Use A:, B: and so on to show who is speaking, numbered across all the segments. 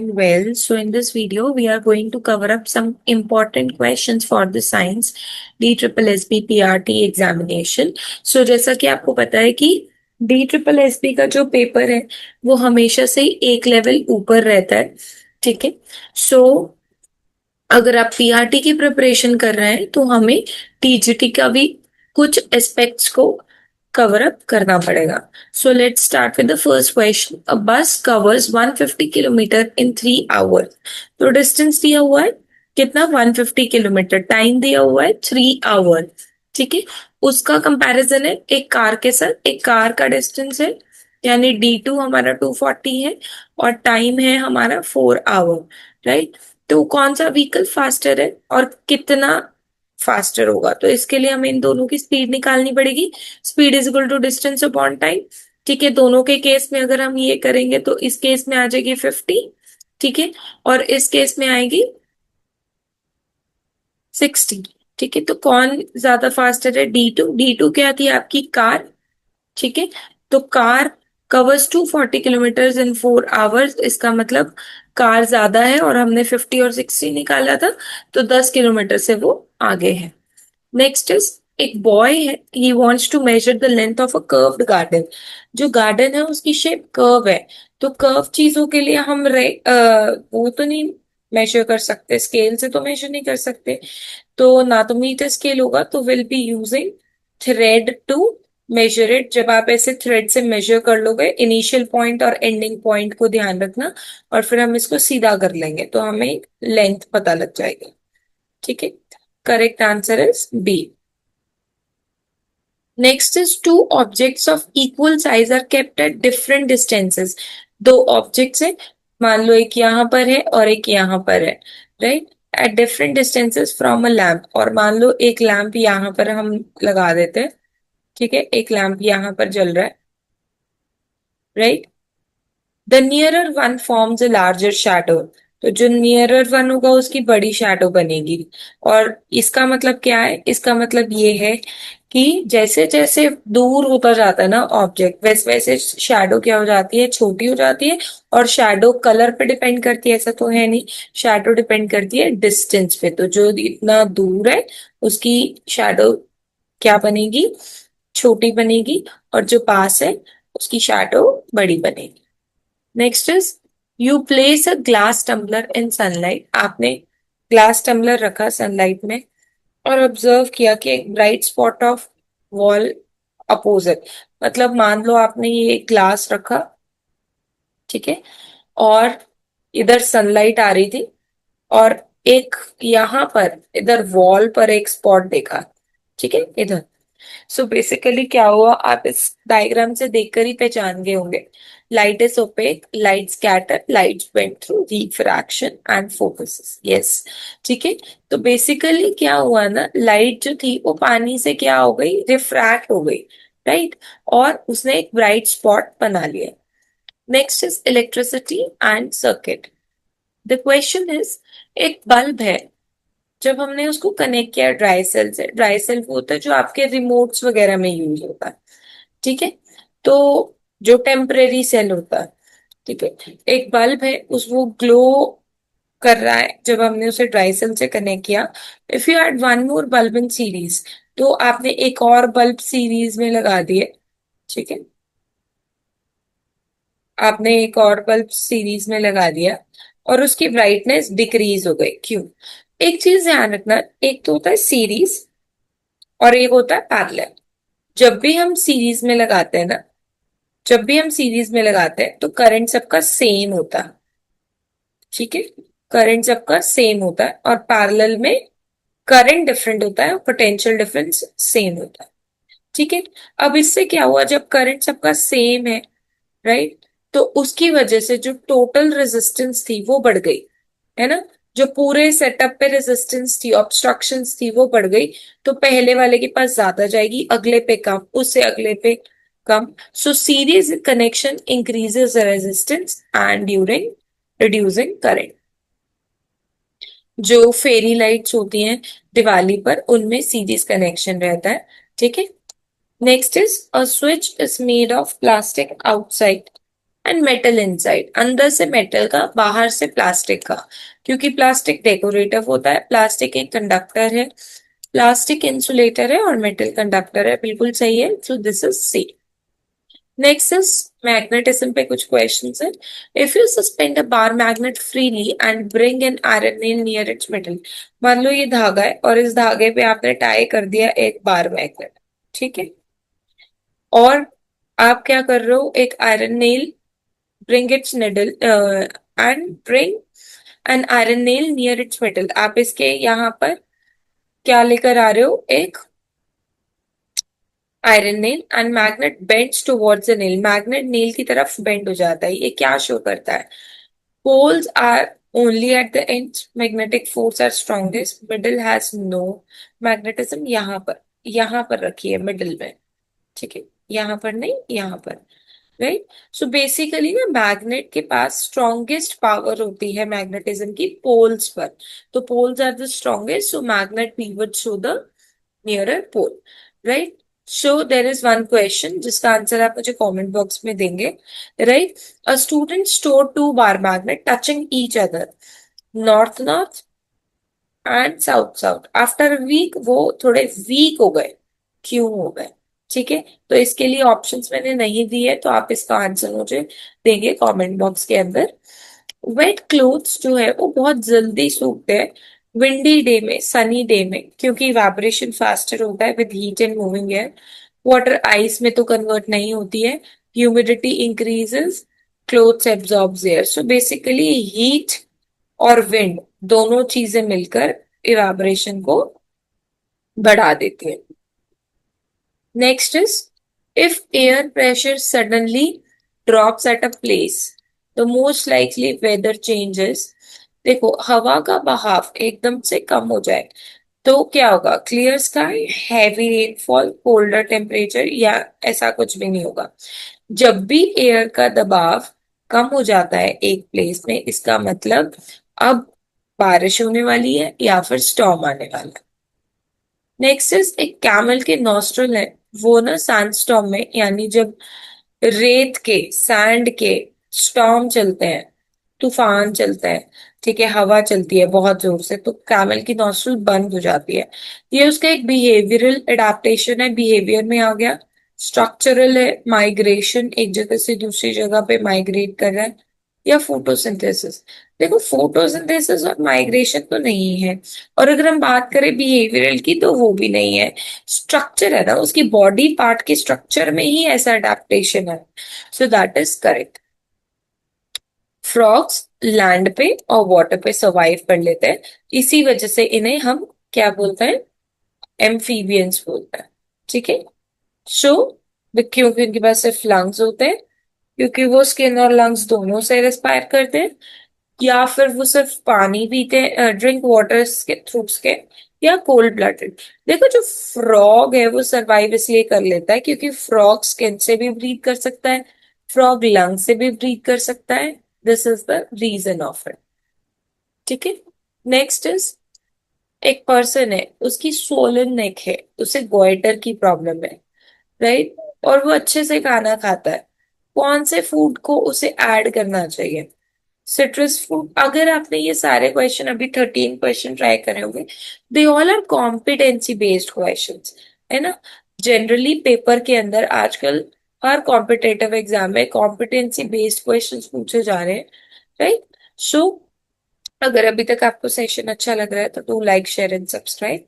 A: Well, so in this video, we are going to cover up some important questions for the science DSSB PRT examination. So जैसा कि आपको पता है कि DSSB का जो पेपर है वो हमेशा से एक लेवल ऊपर रहता है। ठीक है। सो अगर आप पीआरटी की प्रिपरेशन कर रहे हैं तो हमें टीजीटी का भी कुछ एस्पेक्ट्स को कवर अप करना पड़ेगा। So let's start with the first question. A bus covers 150 kilometre in 3 hour. तो डिस्टेंस दिया हुआ है कितना, 150 किलोमीटर। टाइम दिया हुआ है 3 आवर। ठीक है। उसका कंपैरिजन है एक कार के साथ। एक कार का डिस्टेंस है यानी D2 हमारा 240 है और टाइम है हमारा 4 आवर। राइट। तो कौन सा व्हीकल फास्टर है और कितना फास्टर होगा, तो इसके लिए हमें इन दोनों की स्पीड निकालनी पड़ेगी। Speed is equal to distance upon time. ठीक है। दोनों के केस में अगर हम ये करेंगे तो इस केस में आ जाएगी 50। ठीक है। और इस केस में आएगी 60। ठीक है। तो कौन ज्यादा फास्टर है, D2। D2 क्या थी आपकी कार। ठीक है। तो कार कवर्स 240 किलोमीटर इन 4 आवर्स। इसका मतलब कार ज्यादा है और हमने 50 और 60 निकाला था, तो 10 किलोमीटर से वो आगे है। नेक्स्ट इज एक बॉय है, he wants to measure the length of a curved garden. जो गार्डन है उसकी शेप कर्व है। तो कर्व चीजों के लिए हम वो तो नहीं मेजर कर सकते, स्केल से तो मेजर नहीं कर सकते। तो ना तो मीटर स्केल होगा, तो will be using thread to measure it. जब आप ऐसे थ्रेड से मेजर कर लोगे, इनिशियल पॉइंट और एंडिंग पॉइंट को ध्यान रखना, और फिर हम इसको सीधा कर लेंगे तो हमें लेंथ पता लग जाएगी। ठीक है। Correct answer is B. Next is two objects of equal size are kept at different distances. दो ऑब्जेक्ट्स है, मान लो एक यहाँ पर है और एक यहाँ पर है। Right. Eight different distances from a lamp. और मान लो एक लैम्प यहाँ पर हम लगा देते हैं। ठीक है। एक लैम्प यहाँ पर जल रहा है। Right. The nearer one forms a larger shadow. तो जो नियरर वन होगा उसकी बड़ी शैडो बनेगी। और इसका मतलब क्या है, इसका मतलब ये है कि जैसे जैसे दूर होता जाता है ना ऑब्जेक्ट, वैसे वैसे शैडो क्या हो जाती है, छोटी हो जाती है। और शैडो कलर पे डिपेंड करती है ऐसा तो है नहीं। शैडो डिपेंड करती है डिस्टेंस पे। तो जो इतना दूर है उसकी शैडो क्या बनेगी, छोटी बनेगी। और जो पास है उसकी शैडो बड़ी बनेगी। Next is you place a glass tumbler in sunlight. आपने ग्लास टम्बलर रखा सनलाइट में और ऑब्जर्व किया कि एक bright spot of wall opposite. मतलब मान लो आपने ये ग्लास रखा। ठीक है। और इधर सनलाइट आ रही थी और एक यहाँ पर इधर वॉल पर एक स्पॉट देखा। ठीक है। इधर। सो बेसिकली क्या हुआ, आप इस डायग्राम से देखकर ही पहचान गए होंगे। Light is opaque, light scatter, light went through refraction and focuses. Yes. ठीक है। तो बेसिकली क्या हुआ ना, लाइट जो थी वो पानी से क्या हो गई, रिफ्रैक्ट हो गई। राइट। और उसने एक ब्राइट स्पॉट बना लिया। Next is electricity and circuit. The question is एक बल्ब है, जब हमने उसको कनेक्ट किया ड्राई सेल से। ड्राई सेल वो होता है जो आपके रिमोट्स वगैरह में यूज होता है। ठीक है। तो जो टेम्परेरी सेल होता है। ठीक है। एक बल्ब है, उस वो ग्लो कर रहा है जब हमने उसे ड्राई सेल से कनेक्ट किया। If you add one more bulb in series, तो आपने एक और बल्ब सीरीज में लगा दिए। ठीक है। आपने एक और बल्ब सीरीज में लगा दिया और उसकी ब्राइटनेस डिक्रीज हो गई। क्यों? एक चीज ध्यान रखना, एक तो होता है सीरीज और एक होता है पैरेलल। जब भी हम सीरीज में लगाते हैं ना, जब भी हम सीरीज में लगाते हैं तो करंट सबका सेम होता है। ठीक है। करंट सबका सेम होता है और पैरेलल में करंट डिफरेंट होता है और पोटेंशियल डिफरेंस सेम होता है। ठीक है। अब इससे क्या हुआ, जब करंट सबका सेम है, राइट, तो उसकी वजह से जो टोटल रेजिस्टेंस थी वो बढ़ गई, है ना। जो पूरे सेटअप पे रेजिस्टेंस थी, ऑब्स्ट्रक्शंस थी, वो बढ़ गई। तो पहले वाले के पास ज्यादा जाएगी, अगले पे कम, उससे अगले पे कम। So series connection increases resistance and during reducing current. जो फेरी लाइट्स होती हैं दिवाली पर, उनमें सीरीज कनेक्शन रहता है। ठीक है। Next is a switch is made of plastic outside. And metal inside, अंदर से मेटल का, बाहर से प्लास्टिक का, क्योंकि प्लास्टिक डेकोरेटिव होता है, प्लास्टिक एक कंडक्टर है, प्लास्टिक इंसुलेटर है और मेटल कंडक्टर है, बिल्कुल सही है, so this is C. Next is magnetism पे कुछ क्वेश्चंस है। If you suspend a bar magnet freely and bring an iron nail near its middle, मान लो ये धागा है और इस धागे पे आपने टाई कर दिया एक बार मैग्नेट, ठीक है, और आप क्या कर रहे हो, एक iron nail, bring it's needle and bring an iron nail near its middle, आप इसके यहाँ पर क्या लेकर आ रहे हो, एक iron nail, and magnet bends towards the nail, magnet nail की तरफ बेंड हो जाता है, ये क्या शो करता है, poles are only at the ends, magnetic force are strongest, middle has no magnetism, यहाँ पर रखिए मिडिल में, ठीक है, यहाँ पर नहीं, यहाँ पर, राइट। सो बेसिकली ना मैग्नेट के पास स्ट्रॉन्गेस्ट पावर होती है मैग्नेटिज्म की पोल्स पर, तो poles are the strongest, so magnet P would show the nearer pole, right. So there is one question जिसका आंसर आप मुझे कमेंट बॉक्स में देंगे, right. A student store two bar magnet touching each other, north north and south south, after week वो थोड़े week हो गए, क्यों हो गए, ठीक है, तो इसके लिए ऑप्शंस मैंने नहीं दिए, तो आप इसका आंसर मुझे देंगे कमेंट बॉक्स के अंदर। वेट क्लोथ्स जो है वो बहुत जल्दी सूखते हैं विंडी डे में, सनी डे में, क्योंकि इवेपोरेशन फास्टर होता है with heat and moving air, water ice में तो कन्वर्ट नहीं होती है, humidity increases, clothes absorbs air, so basically heat और विंड दोनों चीजें मिलकर इवेपोरेशन को बढ़ा देती है। Next is if air pressure suddenly drops at a place, the most likely weather changes, देखो हवा का बहाव एकदम से कम हो जाए तो क्या होगा, clear sky, heavy rainfall, colder temperature, या ऐसा कुछ भी नहीं होगा। जब भी एयर का दबाव कम हो जाता है एक प्लेस में, इसका मतलब अब बारिश होने वाली है या फिर स्टॉर्म आने वाला है। नेक्स्ट इज एक कैमल के नॉस्ट्रल है, वो ना सैंडस्टॉर्म में, यानी जब रेत के, सैंड के स्टॉर्म चलते हैं, तूफान चलता है, ठीक है, हवा चलती है बहुत जोर से, तो कैमल की नॉस्ट्रल बंद हो जाती है, ये उसका एक बिहेवियरल एडाप्टेशन है, बिहेवियर में आ गया। स्ट्रक्चरल है, माइग्रेशन, एक जगह से दूसरी जगह पे माइग्रेट कर रहा है, या फोटोसिंथेसिस, देखो फोटोसिंथेसिस और माइग्रेशन तो नहीं है, और अगर हम बात करें बिहेवियरल की तो वो भी नहीं है, स्ट्रक्चर है ना, उसकी बॉडी पार्ट के स्ट्रक्चर में ही ऐसा अडेप्टेशन है, सो that is correct. Frogs land पे और वाटर पे सर्वाइव कर लेते हैं, इसी वजह से इन्हें हम क्या बोलते हैं, एम्फीबियंस बोलते हैं, ठीक है। सो क्योंकि उनके पास सिर्फ लंग्स होते हैं, क्योंकि वो स्किन और लंग्स दोनों से रेस्पायर करते हैं, या फिर वो सिर्फ पानी पीते हैं, ड्रिंक वाटर के थ्रू के, या कोल्ड ब्लडेड। देखो जो फ्रॉग है वो सरवाइव इसलिए कर लेता है क्योंकि फ्रॉग स्किन से भी ब्रीथ कर सकता है, फ्रॉग लंग से भी ब्रीथ कर सकता है, this is the reason of it, ठीक है। नेक्स्ट इज एक पर्सन है, उसकी सोलन नेक है, उसे गोइटर की प्रॉब्लम है, राइट, और वो अच्छे से खाना खाता है, कौन से फूड को उसे ऐड करना चाहिए, सिट्रस फ्रूट। अगर आपने ये सारे क्वेश्चन, अभी 13 क्वेश्चन ट्राई करे होंगे, they all are competency based questions, है ना। जनरली पेपर के अंदर आजकल हर कॉम्पिटेटिव एग्जाम में कॉम्पिटेंसी बेस्ड क्वेश्चंस पूछे जा रहे हैं, राइट। सो अगर अभी तक आपको सेशन अच्छा लग रहा है तो do like share and subscribe.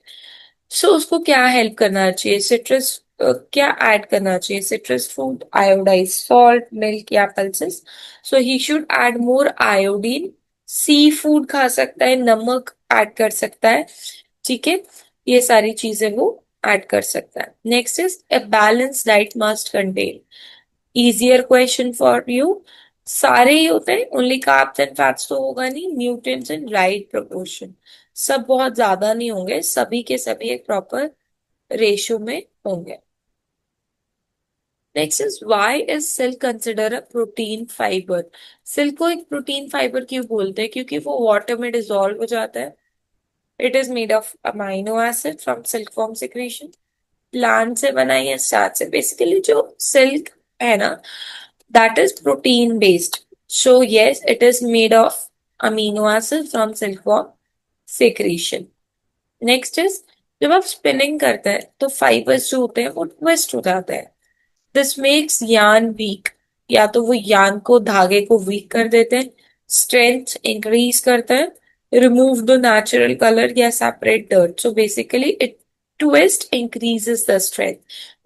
A: So उसको क्या हेल्प करना चाहिए, सिट्रस क्या ऐड करना चाहिए, citrus fruit, iodised salt, milk या pulses, so he should add more iodine, sea food खा सकता है, नमक ऐड कर सकता है, ठीक है, ये सारी चीजें वो ऐड कर सकता है। Next is a balance diet must contain, easier question for you, सारे ही होते हैं, ओनली कार्ब्स एंड फैट्स तो होगा नहीं, न्यूट्रिएंट्स इन राइट प्रोपोर्शन, सब बहुत ज्यादा नहीं होंगे, सभी के सभी एक प्रॉपर रेशियो में होंगे। Next is why is silk consider a protein fibre, silk को एक प्रोटीन फाइबर क्यों बोलते हैं, क्योंकि वो वाटर में डिसॉल्व हो जाता है, it is made of amino acid from silk form secretion, plant से बना है, स्टार्च से, बेसिकली जो सिल्क है ना, that is protein based. So yes, it is made of amino acid from silkworm secretion. Next is जब आप spinning करते हैं तो फाइबर्स जो होते हैं वो ट्विस्ट हो जाते हैं. This makes yarn weak. या तो वो यार्न को धागे को वीक कर देते हैं, स्ट्रेंथ इंक्रीज करते हैं, रिमूव द नेचुरल कलर या separate dirt. So basically it twist increases the strength.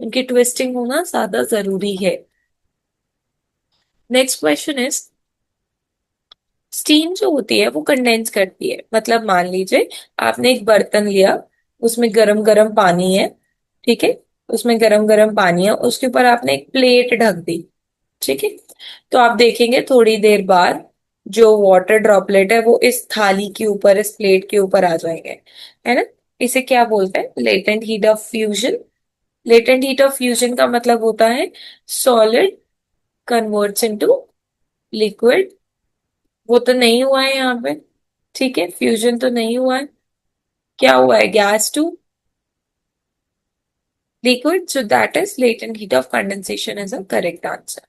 A: उनकी ट्विस्टिंग होना ज्यादा जरूरी है. नेक्स्ट क्वेश्चन इज स्टीम जो होती है वो कंडेंस करती है. मतलब मान लीजिए आपने एक बर्तन लिया, उसमें गरम गरम पानी है, ठीक है, उसमें गरम गरम पानी है, उसके ऊपर आपने एक प्लेट ढक दी, ठीक है. तो आप देखेंगे थोड़ी देर बाद जो वाटर ड्रॉपलेट है वो इस थाली के ऊपर, इस प्लेट के ऊपर आ जाएंगे, है ना. इसे क्या बोलते हैं? Latent heat of fusion. Latent heat of fusion का मतलब होता है सॉलिड कन्वर्ट्स इनटू लिक्विड. वो तो नहीं हुआ है यहाँ पे, ठीक है, फ्यूजन तो नहीं हुआ है. क्या हुआ है? Gas to liquid. So that is latent heat of condensation is a correct answer.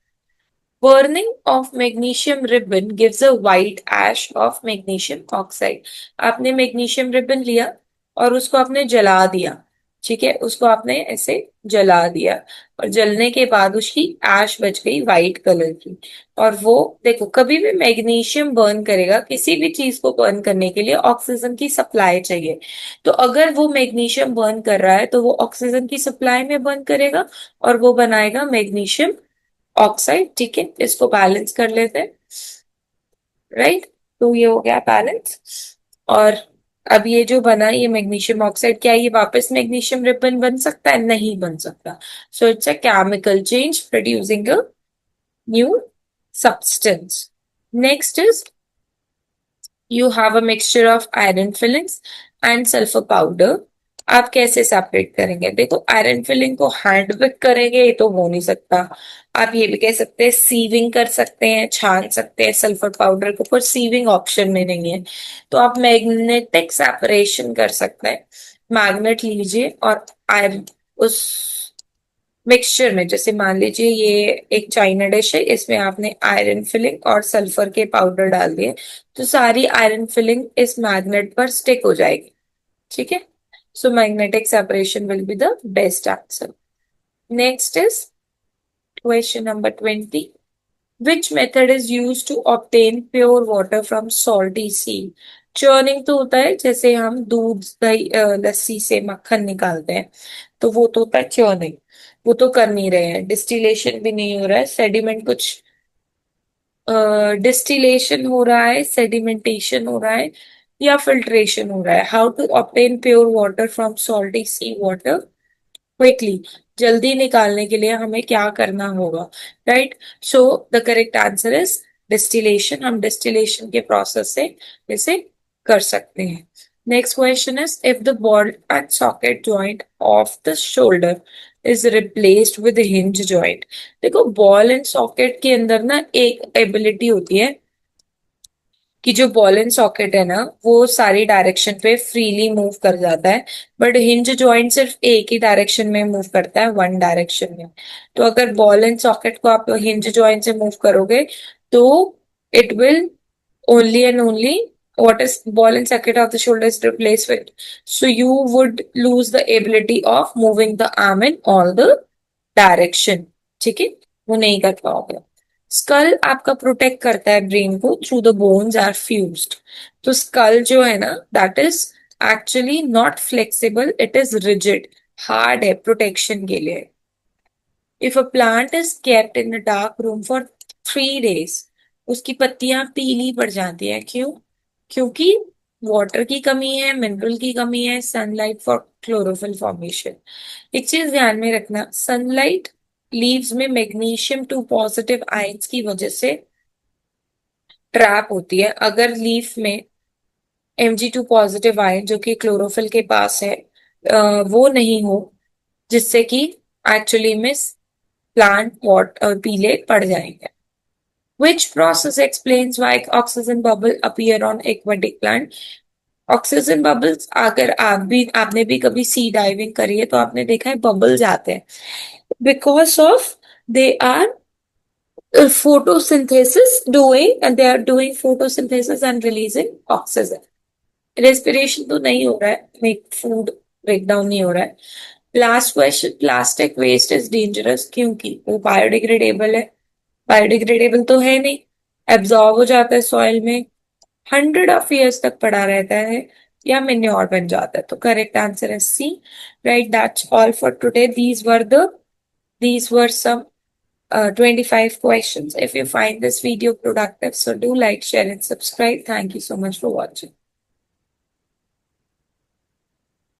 A: Burning of magnesium ribbon gives a white ash of magnesium oxide. आपने मैग्नीशियम रिबन लिया और उसको आपने जला दिया, ठीक है, उसको आपने ऐसे जला दिया और जलने के बाद उसकी ऐश बच गई वाइट कलर की. और वो देखो, कभी भी मैग्नीशियम बर्न करेगा, किसी भी चीज को बर्न करने के लिए ऑक्सीजन की सप्लाई चाहिए. तो अगर वो मैग्नीशियम बर्न कर रहा है तो वो ऑक्सीजन की सप्लाई में बर्न करेगा और वो बनाएगा मैग्नीशियम ऑक्साइड. ठीक है, इसको बैलेंस कर लेते हैं. राइट, तो ये हो गया बैलेंस. और अब ये जो बना ये मैग्नीशियम ऑक्साइड, क्या ये वापस मैग्नीशियम रिबन बन सकता है? नहीं बन सकता. So it's a chemical change producing a new substance. Next is you have a mixture of iron fillings and sulfur powder. आप कैसे सेपरेट करेंगे? देखो, आयरन फिलिंग को हैंड विक करेंगे ये तो हो नहीं सकता. आप ये भी कह सकते हैं सीविंग कर सकते हैं, छान सकते हैं सल्फर पाउडर को, पर सीविंग ऑप्शन में नहीं है. तो आप मैग्नेटिक सेपरेशन कर सकते हैं. मैग्नेट लीजिए और आयरन उस मिक्सचर में, जैसे मान लीजिए ये एक चाइना डिश है, इसमें आपने आयरन फिलिंग और सल्फर के पाउडर डाल दिए, तो सारी आयरन फिलिंग इस मैग्नेट पर स्टिक हो जाएगी. ठीक है, so magnetic separation will be the best answer. Next is question number 20. Which method is use to obtain pure water from salty sea? Churning तो होता है, जैसे हम दूध दही लस्सी से मक्खन निकालते हैं, तो वो तो होता है चर्निंग. वो तो कर नहीं रहे हैं. डिस्टिलेशन भी नहीं हो रहा है, सेडिमेंट कुछ डिस्टिलेशन हो रहा है, सेडिमेंटेशन हो रहा है या फिल्ट्रेशन हो रहा है. How to obtain pure water from salty sea water quickly? जल्दी निकालने के लिए हमें क्या करना होगा? Right, so the correct answer is distillation. हम डिस्टिलेशन के प्रोसेस से इसे कर सकते हैं. Next question is if the ball and socket joint of the shoulder is replaced with hinge joint. देखो, बॉल एंड सॉकेट के अंदर ना एक एबिलिटी होती है कि जो बॉल एंड सॉकेट है ना वो सारी डायरेक्शन पे फ्रीली मूव कर जाता है, बट हिंज जॉइंट सिर्फ एक ही डायरेक्शन में मूव करता है, वन डायरेक्शन में. तो अगर बॉल एंड सॉकेट को आप हिंज जॉइंट से मूव करोगे तो it will only and only what is ball and socket of the shoulder is replaced with. So you would lose the ability of moving the arm in all the direction. ठीक है, वो नहीं कर पाओगे. School आपका protect करता है brain को through the bones are fused. तो स्कल जो है ना that is actually not flexible, it is rigid, hard है प्रोटेक्शन के लिए. If a plant is kept in a dark room for 3 days, उसकी पत्तियां पीली पड़ जाती है. क्यों? क्योंकि वाटर की कमी है, मिनरल की कमी है, सनलाइट फॉर क्लोरोफिल फॉर्मेशन. एक चीज ध्यान में रखना, सनलाइट लीव्स में मैग्नीशियम 2 पॉजिटिव आयंस की वजह से ट्रैप होती है. अगर लीफ में Mg2 पॉजिटिव आयन जो कि क्लोरोफिल के पास है वो नहीं हो, जिससे कि एक्चुअली में प्लांट पॉट पीले पड़ जाएंगे. Which process explains why oxygen bubble appear on aquatic plant? Oxygen bubbles, अगर आपने भी कभी सी डाइविंग करी है तो आपने देखा है बबल्स आते हैं because of they are photosynthesis doing, and they are doing photosynthesis and releasing oxygen. Respiration तो नहीं हो रहा है, मेक फूड ब्रेक डाउन नहीं हो रहा है. Last question, plastic waste is dangerous क्योंकि वो बायोडिग्रेडेबल है. बायोडिग्रेडेबल तो है नहीं, एब्जॉर्ब हो जाता है सॉइल में, 100 of years तक पड़ा रहता है या मेन्योर बन जाता है. तो करेक्ट आंसर है C. Right, that's all for today. These were some 25 questions. If you find this video productive, so do like, share, and subscribe. Thank you so much for watching.